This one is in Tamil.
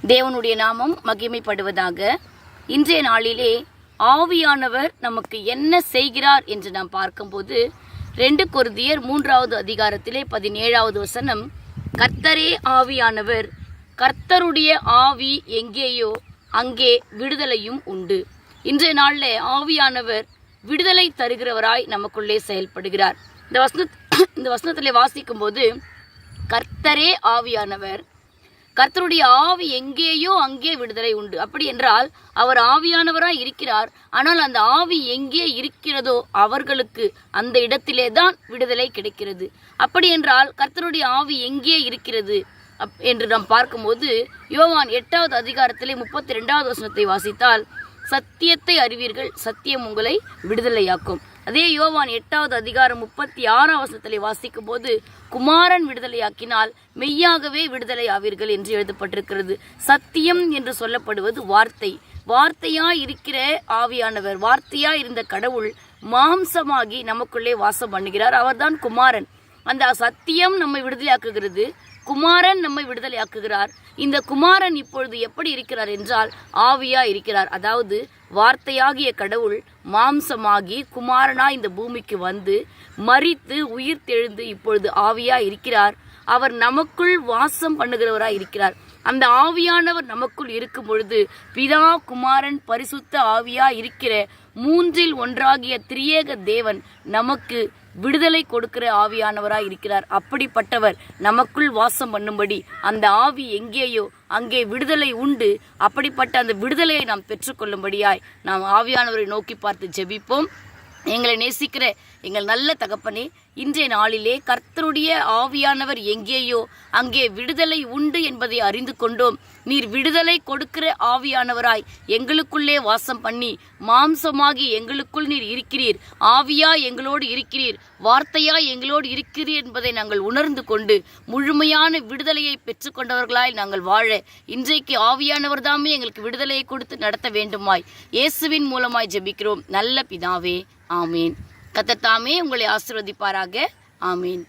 தேவனுடைய நாமம் மகிமைப்படுவதாக. இன்றைய நாளிலே ஆவியானவர் நமக்கு என்ன செய்கிறார் என்று நாம் பார்க்கும்போது 2 கொரிந்தியர் 3வது அதிகாரத்திலே 17வது வசனம், கர்த்தரே ஆவியானவர், கர்த்தருடைய ஆவி எங்கேயோ அங்கே விடுதலையும் உண்டு. இன்றைய நாளில் ஆவியானவர் விடுதலை தருகிறவராய் நமக்குள்ளே செயல்படுகிறார். இந்த வசனத்திலே வாசிக்கும் போது கர்த்தரே ஆவியானவர், கர்த்தருடைய ஆவி எங்கேயோ அங்கே விடுதலை உண்டு. அப்படி என்றால் அவர் ஆவியானவராய் இருக்கிறார். ஆனால் அந்த ஆவி எங்கே இருக்கிறதோ அவர்களுக்கு அந்த இடத்திலே தான் விடுதலை கிடைக்கிறது. அப்படி என்றால் கர்த்தருடைய ஆவி எங்கே இருக்கிறது என்று நாம் பார்க்கும்போது யோவான் 8வது அதிகாரத்திலே 32வது வசனத்தை வாசித்தால், சத்தியத்தை அறிவீர்கள், சத்தியம் உங்களை விடுதலையாக்கும். அதே யோவான் 8வது அதிகாரம் 36வது வசனத்திலே வாசிக்கும் போது, குமாரன் விடுதலையாக்கினால் மெய்யாகவே விடுதலை ஆவீர்கள் என்று எழுதப்பட்டிருக்கிறது. சத்தியம் என்று சொல்லப்படுவது வார்த்தை. வார்த்தையாய் இருக்கிற ஆவியானவர், வார்த்தையாய் இருந்த கடவுள் மாம்சமாகி நமக்குள்ளே வாசம் பண்ணுகிறார். அவர்தான் குமாரன். அந்த சத்தியம் நம்மை விடுதலையாக்குகிறது, குமாரன் நம்மை விடுதலையாக்குகிறார். இந்த குமாரன் இப்பொழுது எப்படி இருக்கிறார் என்றால் ஆவியா இருக்கிறார். அதாவது வார்த்தையாகிய கடவுள் மாம்சமாகி குமாரனாய் இந்த பூமிக்கு வந்து மரித்து உயிர் தெழுந்து இப்பொழுது ஆவியா இருக்கிறார். அவர் நமக்குள் வாசம் பண்ணுகிறவராய் இருக்கிறார். அந்த ஆவியானவர் நமக்குள் இருக்கும் பொழுது பிதா, குமாரன், பரிசுத்த ஆவியா இருக்கிற 3இல் ஒன்றாகிய திரியேக தேவன் நமக்கு விடுதலை கொடுக்கிற ஆவியானவராய் இருக்கிறார். அப்படிப்பட்டவர் நமக்குள் வாசம் பண்ணும்படி அந்த ஆவி எங்கேயோ அங்கே விடுதலை உண்டு. அப்படிப்பட்ட அந்த விடுதலையை நாம் பெற்றுக்கொள்ளும்படியாய் நாம் ஆவியானவரை நோக்கி பார்த்து ஜெபிப்போம். எங்களை நேசிக்கிற எங்கள் நல்ல தகப்பனே, இன்றைய நாளிலே கர்த்தருடைய ஆவியானவர் எங்கேயோ அங்கே விடுதலை உண்டு என்பதை அறிந்து கொண்டோம். நீர் விடுதலை கொடுக்கிற ஆவியானவராய் எங்களுக்குள்ளே வாசம் பண்ணி மாம்சமாகி எங்களுக்குள் நீர் இருக்கிறீர். ஆவியா எங்களோடு இருக்கிறீர், வார்த்தையா எங்களோடு இருக்கிறீர் என்பதை நாங்கள் உணர்ந்து கொண்டு முழுமையான விடுதலையை பெற்றுக்கொண்டவர்களாய் நாங்கள் வாழ இன்றைக்கு ஆவியானவர் தாமே எங்களுக்கு விடுதலையை கொடுத்து நடத்த வேண்டுமாய் இயேசுவின் மூலமாய் ஜெபிக்கிறோம் நல்ல பிதாவே. ஆமீன். கர்த்தர் தாமே உங்களை ஆசீர்வதிப்பாராக. ஆமீன்.